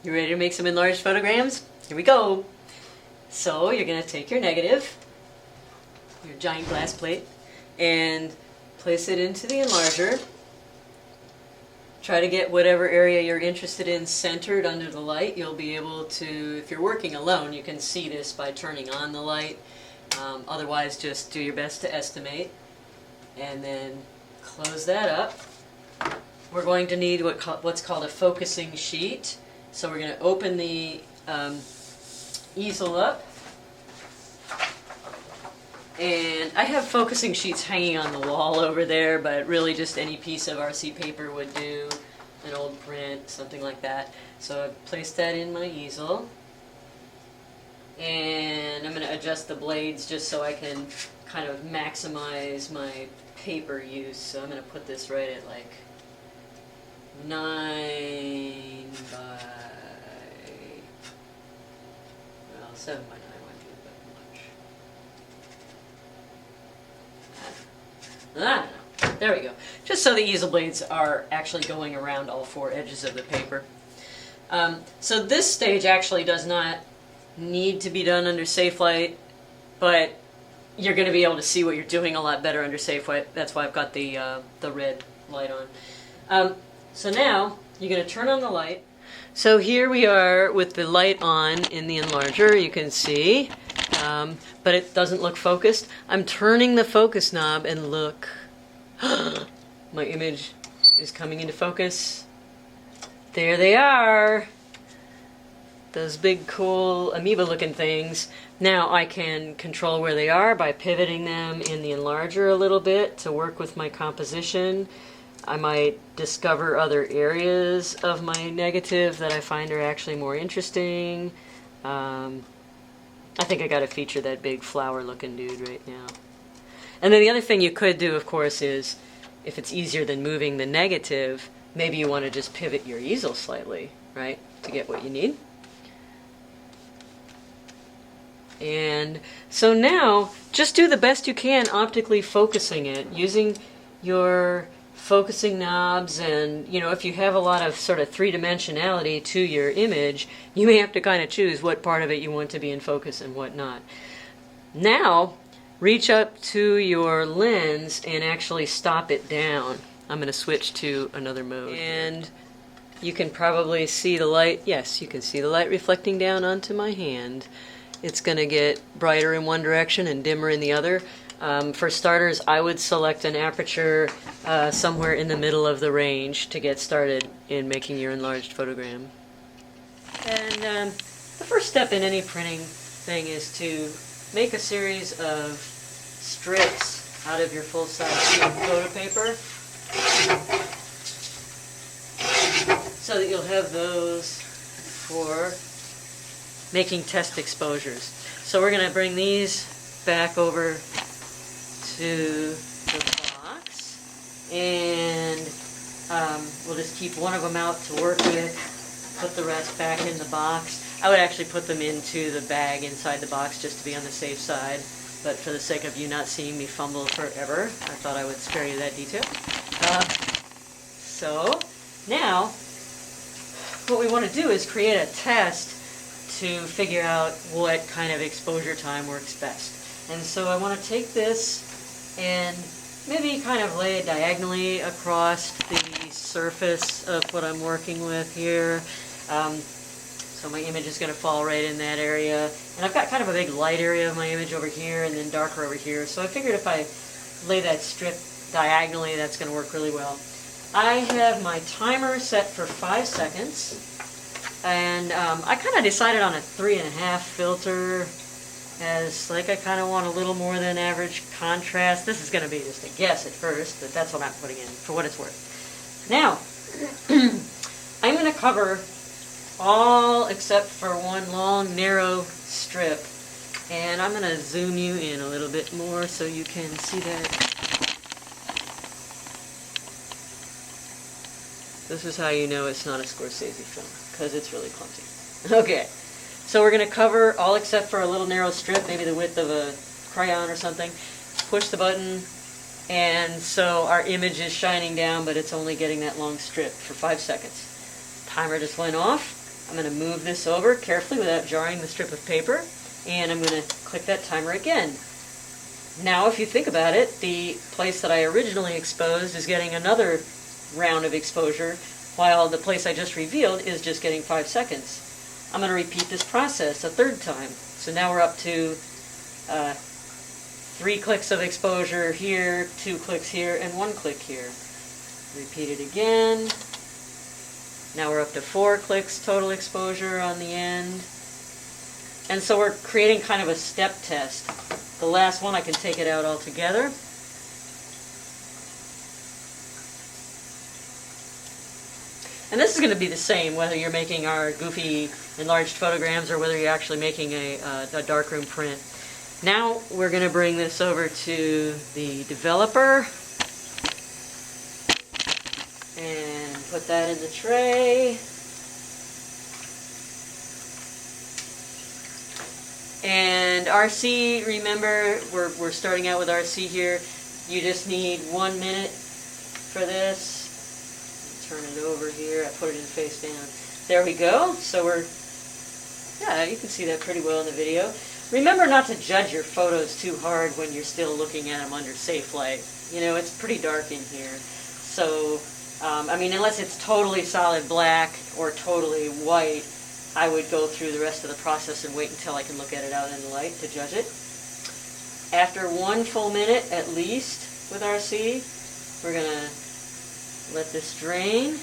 You ready to make some enlarged photograms? Here we go. So you're going to take your negative, your giant glass plate, and place it into the enlarger. Try to get whatever area you're interested in centered under the light. You'll be able to, if you're working alone, you can see this by turning on the light. Otherwise, just do your best to estimate. And then close that up. We're going to need what's called a focusing sheet. So we're going to open the easel up. And I have focusing sheets hanging on the wall over there, but really just any piece of RC paper would do, an old print, something like that. So I've placed that in my easel. And I'm going to adjust the blades just so I can kind of maximize my paper use. So I'm going to put this right at like 9 by, well, 7 by 9 might be a bit much. I don't know. There we go. Just so the easel blades are actually going around all 4 edges of the paper. So this stage actually does not need to be done under safe light, but you're going to be able to see what you're doing a lot better under safe light. That's why I've got the red light on. So now you're going to turn on the light. So here we are with the light on in the enlarger, you can see, but it doesn't look focused. I'm turning the focus knob and look, my image is coming into focus. There they are, those big cool amoeba looking things. Now I can control where they are by pivoting them in the enlarger a little bit to work with my composition. I might discover other areas of my negative that I find are actually more interesting. I think I got to feature that big flower looking dude right now. And then the other thing you could do, of course, is if it's easier than moving the negative, maybe you want to just pivot your easel slightly, right, to get what you need. And so now just do the best you can optically focusing it using your focusing knobs, and if you have a lot of sort of three-dimensionality to your image, you may have to kind of choose what part of it you want to be in focus and what not. Now reach up to your lens and actually stop it down. I'm going to switch to another mode, and you can probably see the light. Yes, you can see the light reflecting down onto my hand. It's going to get brighter in one direction and dimmer in the other. For starters, I would select an aperture somewhere in the middle of the range to get started in making your enlarged photogram. And the first step in any printing thing is to make a series of strips out of your full-size sheet of photo paper so that you'll have those for making test exposures. So we're going to bring these back over to the box, and we'll just keep one of them out to work with, put the rest back in the box. I would actually put them into the bag inside the box just to be on the safe side, but for the sake of you not seeing me fumble forever, I thought I would spare you that detail. So now what we want to do is create a test to figure out what kind of exposure time works best. And so I want to take this and maybe kind of lay it diagonally across the surface of what I'm working with here. So my image is going to fall right in that area. And I've got kind of a big light area of my image over here and then darker over here. So I figured if I lay that strip diagonally, that's going to work really well. I have my timer set for 5 seconds. And I kind of decided on a 3.5 filter, as I kind of want a little more than average contrast. This is going to be just a guess at first, but that's what I'm putting in for what it's worth. Now, I'm going to cover all except for one long narrow strip, and I'm going to zoom you in a little bit more so you can see that. This is how you know it's not a Scorsese film, because it's really clumsy. Okay. So we're going to cover all except for a little narrow strip, maybe the width of a crayon or something. Push the button, and so our image is shining down, but it's only getting that long strip for 5 seconds. Timer just went off. I'm going to move this over carefully without jarring the strip of paper, and I'm going to click that timer again. Now if you think about it, the place that I originally exposed is getting another round of exposure, while the place I just revealed is just getting 5 seconds. I'm going to repeat this process a third time. So now we're up to 3 clicks of exposure here, 2 clicks here, and 1 click here. Repeat it again. Now we're up to 4 clicks total exposure on the end. And so we're creating kind of a step test. The last one I can take it out altogether. And this is going to be the same whether you're making our goofy enlarged photograms or whether you're actually making a darkroom print. Now we're going to bring this over to the developer and put that in the tray. And RC, remember, we're starting out with RC here. You just need 1 minute for this. Turn it over here. I put it in face down. There we go. So yeah, you can see that pretty well in the video. Remember not to judge your photos too hard when you're still looking at them under safe light. You know, it's pretty dark in here. So, I mean, unless it's totally solid black or totally white, I would go through the rest of the process and wait until I can look at it out in the light to judge it. After 1 full minute at least with RC, we're going to let this drain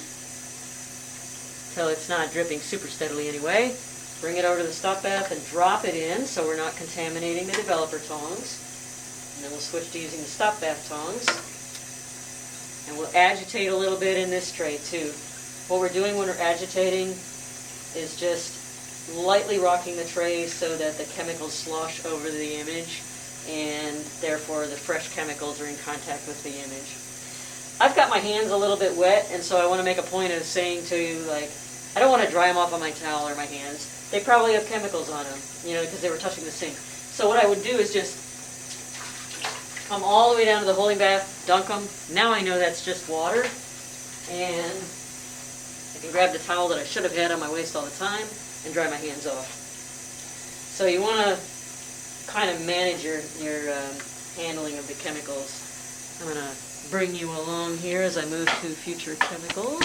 until it's not dripping super steadily anyway. Bring it over to the stop bath and drop it in so we're not contaminating the developer tongs. And then we'll switch to using the stop bath tongs. And we'll agitate a little bit in this tray too. What we're doing when we're agitating is just lightly rocking the tray so that the chemicals slosh over the image and therefore the fresh chemicals are in contact with the image. I've got my hands a little bit wet, and so I want to make a point of saying to you, like, I don't want to dry them off on my towel or my hands. They probably have chemicals on them, you know, because they were touching the sink. So what I would do is just come all the way down to the holding bath, dunk them. Now I know that's just water, and I can grab the towel that I should have had on my waist all the time and dry my hands off. So you want to kind of manage your handling of the chemicals. I'm going to bring you along here as I move to future chemicals.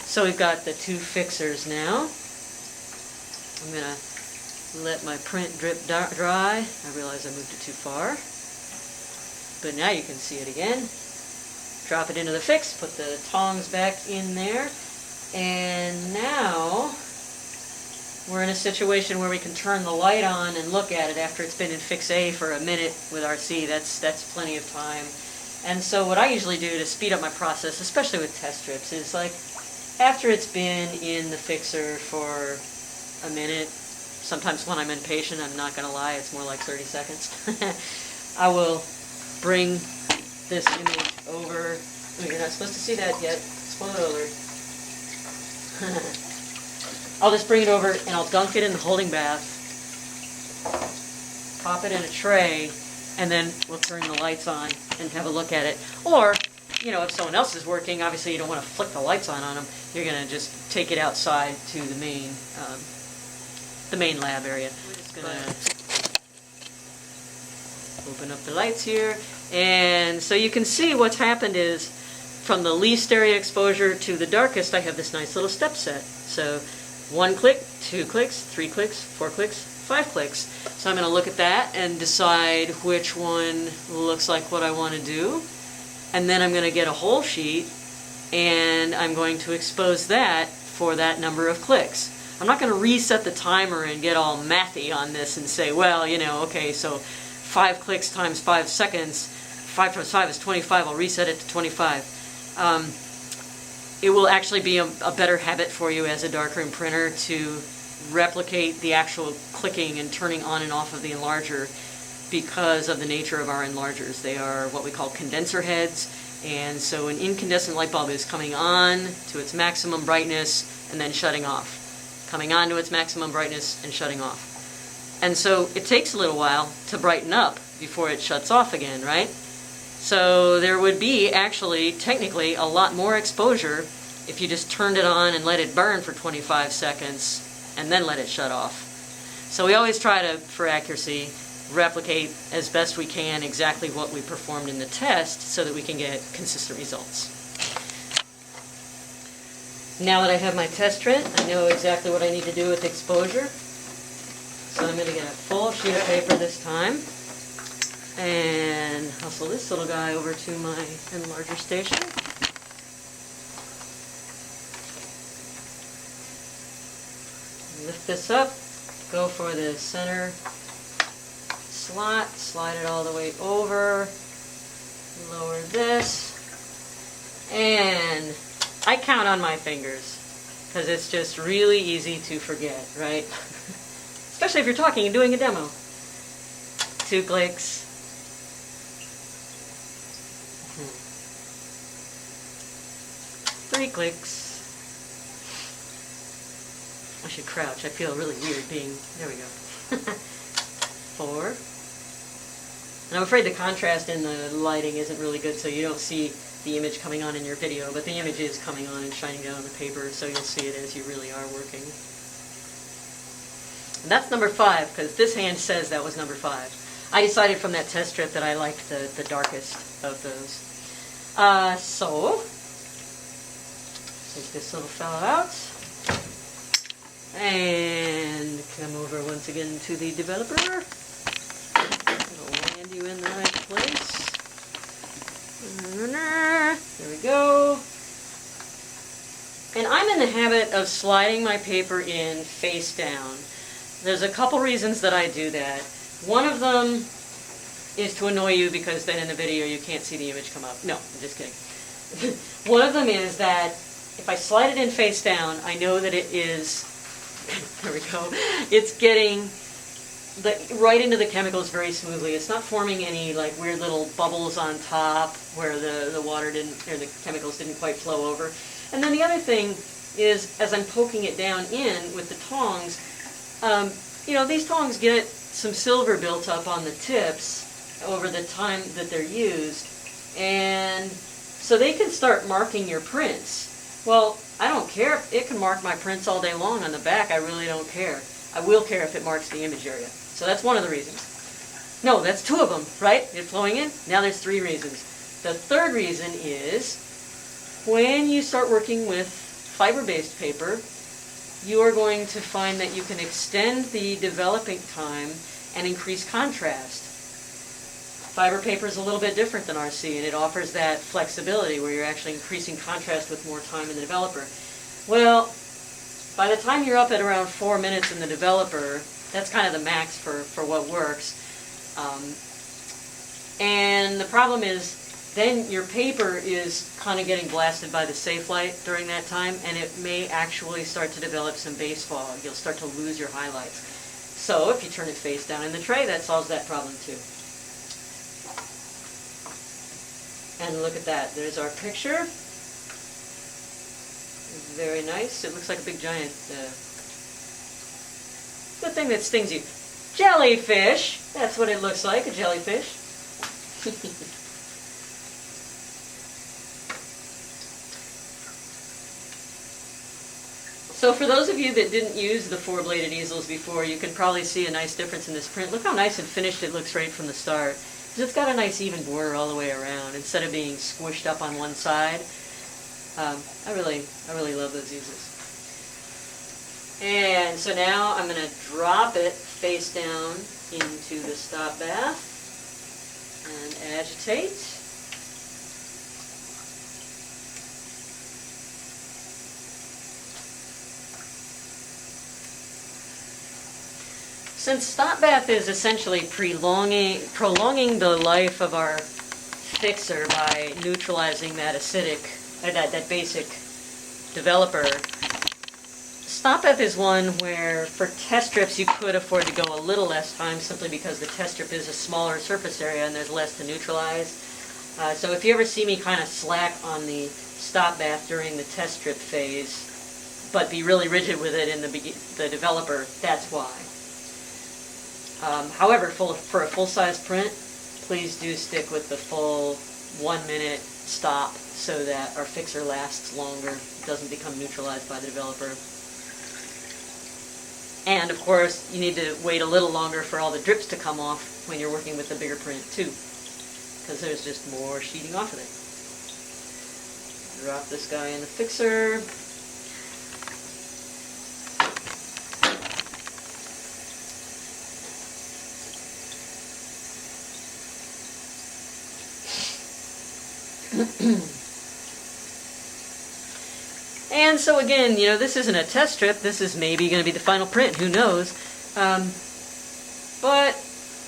So we've got the 2 fixers now. I'm going to let my print drip dry. I realize I moved it too far. But now you can see it again. Drop it into the fix, put the tongs back in there, and now we're in a situation where we can turn the light on and look at it after it's been in fix A for a minute with RC. That's plenty of time. And so what I usually do to speed up my process, especially with test strips, is like after it's been in the fixer for a minute, sometimes when I'm impatient, I'm not going to lie, it's more like 30 seconds, I will bring this image over. Oh, you're not supposed to see that yet. Spoiler alert. I'll just bring it over and I'll dunk it in the holding bath, pop it in a tray, and then we'll turn the lights on and have a look at it. Or, you know, if someone else is working, obviously you don't want to flick the lights on them. You're going to just take it outside to the main lab area. We're just going to open up the lights here. And so you can see what's happened is from the least area exposure to the darkest, I have this nice little step set. So 1 click, 2 clicks, 3 clicks, 4 clicks, 5 clicks. So I'm going to look at that and decide which one looks like what I want to do. And then I'm going to get a whole sheet and I'm going to expose that for that number of clicks. I'm not going to reset the timer and get all mathy on this and say, well, you know, okay, so 5 clicks times 5 seconds, 5 times 5 is 25, I'll reset it to 25. It will actually be a better habit for you as a darkroom printer to replicate the actual clicking and turning on and off of the enlarger because of the nature of our enlargers. They are what we call condenser heads, and so an incandescent light bulb is coming on to its maximum brightness and then shutting off. Coming on to its maximum brightness and shutting off. And so it takes a little while to brighten up before it shuts off again, right? So there would be actually technically a lot more exposure if you just turned it on and let it burn for 25 seconds and then let it shut off. So we always try to, for accuracy, replicate as best we can exactly what we performed in the test so that we can get consistent results. Now that I have my test strip, I know exactly what I need to do with exposure. So I'm going to get a full sheet of paper this time and hustle this little guy over to my enlarger station. Lift this up, go for the center slot, slide it all the way over, lower this, and I count on my fingers because it's just really easy to forget, right? Especially if you're talking and doing a demo. 2 clicks. 3 clicks. I should crouch. I feel really weird being... There we go. 4. And I'm afraid the contrast in the lighting isn't really good, so you don't see the image coming on in your video, but the image is coming on and shining down on the paper, so you'll see it as you really are working. And that's number 5, because this hand says that was number 5. I decided from that test strip that I liked the darkest of those. So, take this little fellow out, and come over once again to the developer. It'll land you in the right place. There we go. And I'm in the habit of sliding my paper in face down. There's a couple reasons that I do that. One of them is to annoy you because then in the video you can't see the image come up. No, I'm just kidding. One of them is that if I slide it in face down, I know that it is, there we go, it's getting right into the chemicals very smoothly. It's not forming any like weird little bubbles on top where the water didn't, or the chemicals didn't quite flow over. And then the other thing is, as I'm poking it down in with the tongs, you know, these tongs get some silver built up on the tips over the time that they're used, and so they can start marking your prints. Well, I don't care. It can mark my prints all day long on the back. I really don't care. I will care if it marks the image area. So that's one of the reasons. No, that's 2 of them, right? It's flowing in. Now there's 3 reasons. The third reason is when you start working with fiber-based paper, you are going to find that you can extend the developing time and increase contrast. Fiber paper is a little bit different than RC, and it offers that flexibility where you're actually increasing contrast with more time in the developer. Well, by the time you're up at around 4 minutes in the developer, that's kind of the max for what works. And the problem is then your paper is kind of getting blasted by the safe light during that time, and it may actually start to develop some base fog. You'll start to lose your highlights. So if you turn it face down in the tray, that solves that problem too. And look at that. There's our picture. Very nice. It looks like a big giant, the thing that stings you. Jellyfish! That's what it looks like, a jellyfish. So for those of you that didn't use the 4-bladed easels before, you can probably see a nice difference in this print. Look how nice and finished it looks right from the start. It's got a nice even border all the way around instead of being squished up on one side. I really love those easels. And so now I'm going to drop it face down into the stop bath and agitate. Since stop bath is essentially prolonging the life of our fixer by neutralizing that acidic, or that basic developer, stop bath is one where for test strips you could afford to go a little less time simply because the test strip is a smaller surface area and there's less to neutralize. So if you ever see me kind of slack on the stop bath during the test strip phase, but be really rigid with it in the developer, that's why. However, for a full-size print, please do stick with the full 1 minute stop so that our fixer lasts longer, doesn't become neutralized by the developer. And of course, you need to wait a little longer for all the drips to come off when you're working with the bigger print too, because there's just more sheeting off of it. Drop this guy in the fixer. And so again, you know, this isn't a test strip. This is maybe going to be the final print. Who knows? But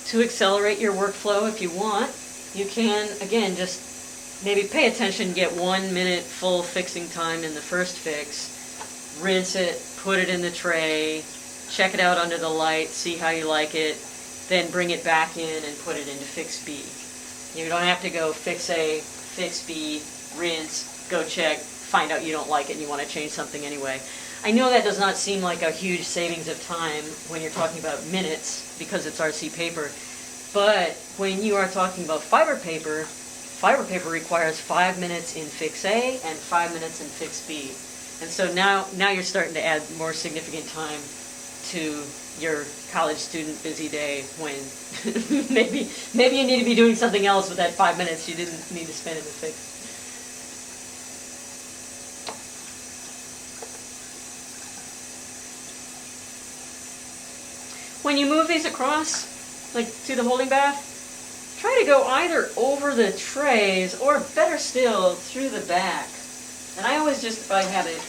to accelerate your workflow, if you want, you can, again, just maybe pay attention, get 1 minute full fixing time in the first fix, rinse it, put it in the tray, check it out under the light, see how you like it, then bring it back in and put it into fix B. You don't have to go fix A, fix B, rinse, go check, find out you don't like it and you want to change something anyway. I know that does not seem like a huge savings of time when you're talking about minutes because it's RC paper, but when you are talking about fiber paper requires 5 minutes in fix A and 5 minutes in fix B. And so now you're starting to add more significant time to your college student busy day when maybe you need to be doing something else with that 5 minutes you didn't need to spend in the fix. When you move these across, like to the holding bath, try to go either over the trays or better still through the back. And I always just, by habit,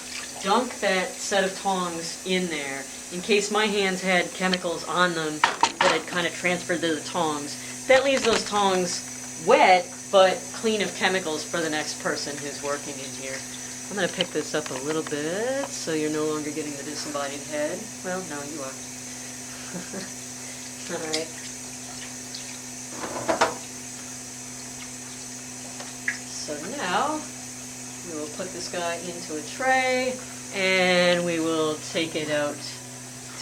dunk that set of tongs in there in case my hands had chemicals on them that had kind of transferred to the tongs. That leaves those tongs wet but clean of chemicals for the next person who's working in here. I'm going to pick this up a little bit so you're no longer getting the disembodied head. Well, no, you are. Alright. So now we will put this guy into a tray and we will take it out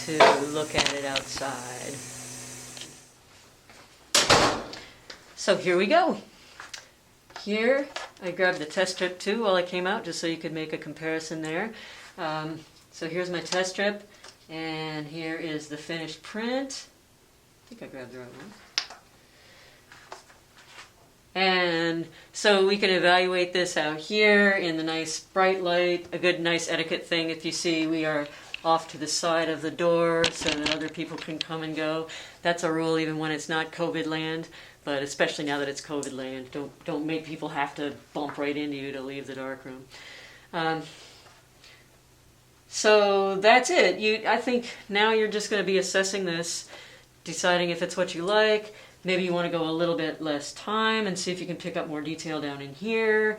to look at it outside. So here we go. Here I grabbed the test strip too while I came out just so you could make a comparison there. So here's my test strip. And here is the finished print. I think I grabbed the right one. And so we can evaluate this out here in the nice bright light. A good nice etiquette thing, if you see, we are off to the side of the door so that other people can come and go. That's a rule even when it's not COVID land, but especially now that it's COVID land. Don't make people have to bump right into you to leave the darkroom. So that's it. I think now you're just going to be assessing this, deciding if it's what you like. Maybe you want to go a little bit less time and see if you can pick up more detail down in here.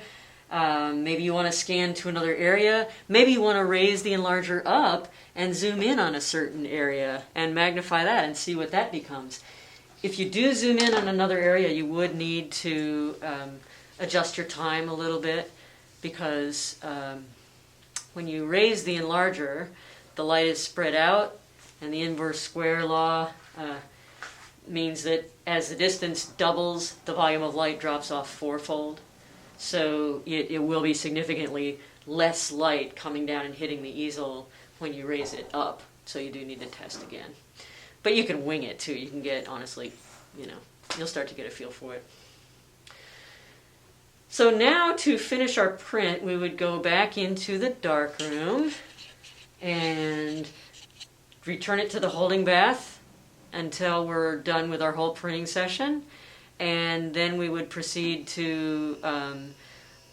Maybe you want to scan to another area. Maybe you want to raise the enlarger up and zoom in on a certain area and magnify that and see what that becomes. If you do zoom in on another area, you would need to adjust your time a little bit because when you raise the enlarger, the light is spread out, and the inverse square law means that as the distance doubles, the volume of light drops off fourfold. So it will be significantly less light coming down and hitting the easel when you raise it up. So you do need to test again. But you can wing it too. You can get, honestly, you'll start to get a feel for it. So now to finish our print, we would go back into the darkroom and return it to the holding bath until we're done with our whole printing session. And then we would proceed to,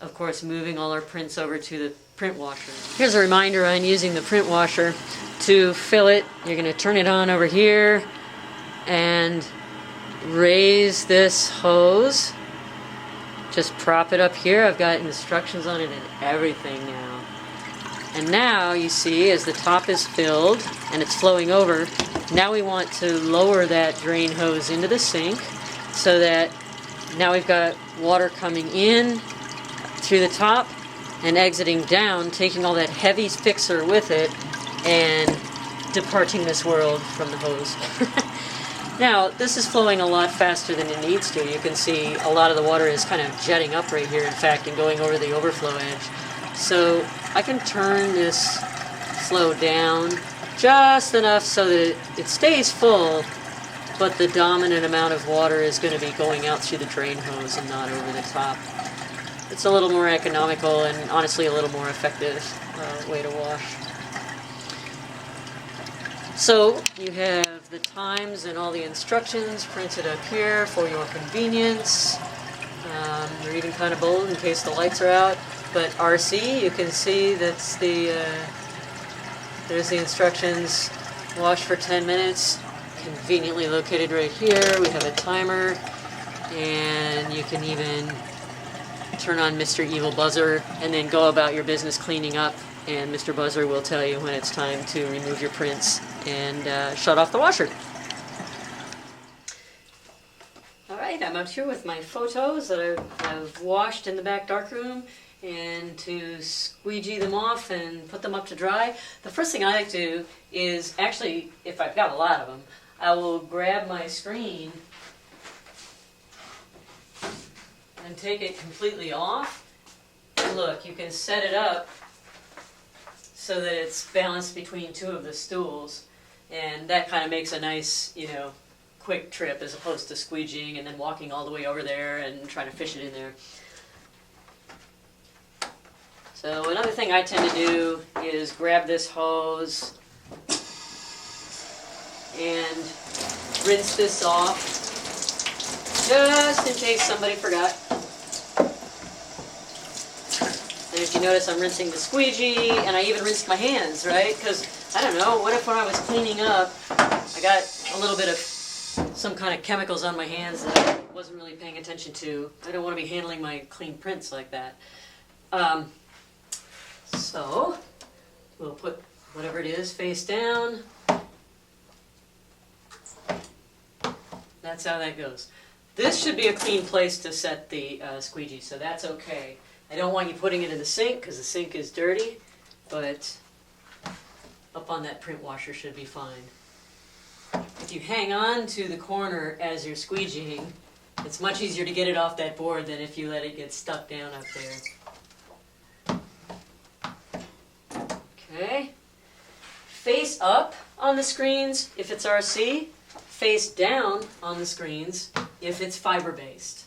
of course, moving all our prints over to the print washer. Here's a reminder on using the print washer. To fill it, you're going to turn it on over here and raise this hose. Just prop it up here. I've got instructions on it and everything now. And now you see as the top is filled and it's flowing over, now we want to lower that drain hose into the sink so that now we've got water coming in through the top and exiting down, taking all that heavy fixer with it and departing this world from the hose. Now, this is flowing a lot faster than it needs to. You can see a lot of the water is kind of jetting up right here, in fact, and going over the overflow edge. So I can turn this flow down just enough so that it stays full, but the dominant amount of water is going to be going out through the drain hose and not over the top. It's a little more economical and honestly a little more effective way to wash. So you have the times and all the instructions printed up here for your convenience. They're even kind of bold in case the lights are out. But RC, you can see that's there's the instructions. Wash for 10 minutes. Conveniently located right here. We have a timer, and you can even turn on Mr. Evil Buzzer and then go about your business cleaning up, and Mr. Buzzer will tell you when it's time to remove your prints and shut off the washer. Alright, I'm up here with my photos that I've washed in the back darkroom, and to squeegee them off and put them up to dry, the first thing I like to do is, actually, if I've got a lot of them, I will grab my screen and take it completely off. And look, you can set it up so that it's balanced between two of the stools, and that kind of makes a nice, quick trip as opposed to squeegeeing and then walking all the way over there and trying to fish it in there. So another thing I tend to do is grab this hose and rinse this off, just in case somebody forgot. And if you notice, I'm rinsing the squeegee, and I even rinsed my hands, right? Because, I don't know, what if when I was cleaning up, I got a little bit of some kind of chemicals on my hands that I wasn't really paying attention to. I don't want to be handling my clean prints like that. So, we'll put whatever it is face down. That's how that goes. This should be a clean place to set the squeegee, so that's okay. I don't want you putting it in the sink because the sink is dirty, but up on that print washer should be fine. If you hang on to the corner as you're squeegeeing, it's much easier to get it off that board than if you let it get stuck down up there. Okay. Face up on the screens if it's RC, face down on the screens if it's fiber-based.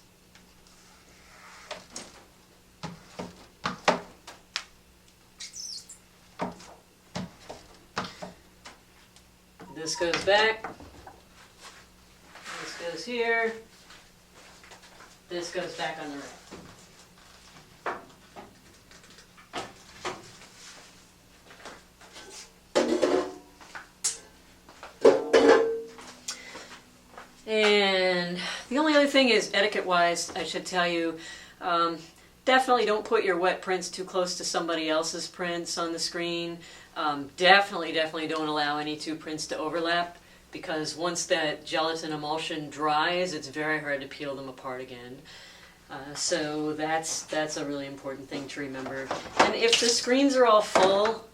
This goes back, this goes here, this goes back on the rack. And the only other thing is, etiquette-wise, I should tell you, definitely don't put your wet prints too close to somebody else's prints on the screen. Definitely don't allow any two prints to overlap, because once that gelatin emulsion dries, it's very hard to peel them apart again. So that's a really important thing to remember. And if the screens are all full,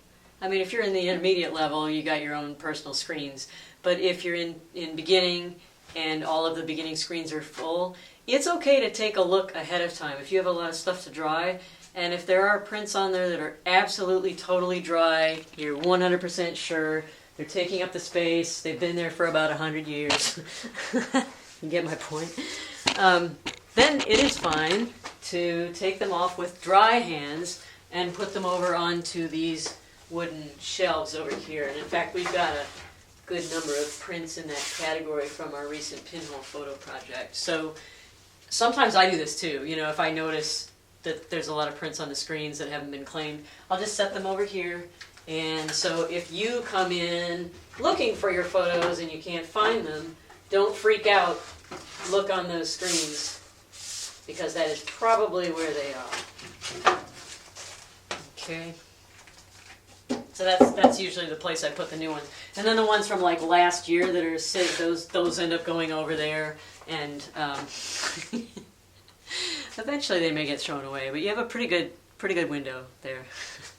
I mean, if you're in the intermediate level, you got your own personal screens. But if you're in beginning and all of the beginning screens are full, it's okay to take a look ahead of time. If you have a lot of stuff to dry, and if there are prints on there that are absolutely totally dry, you're 100% sure they're taking up the space, they've been there for about 100 years, you get my point, then it is fine to take them off with dry hands and put them over onto these wooden shelves over here. And in fact, we've got a good number of prints in that category from our recent pinhole photo project. So sometimes I do this too. If I notice that there's a lot of prints on the screens that haven't been claimed, I'll just set them over here. And so if you come in looking for your photos and you can't find them, don't freak out. Look on those screens, because that is probably where they are. Okay. So that's usually the place I put the new ones. And then the ones from like last year that are sick, those end up going over there, and eventually they may get thrown away, but you have a pretty good window there.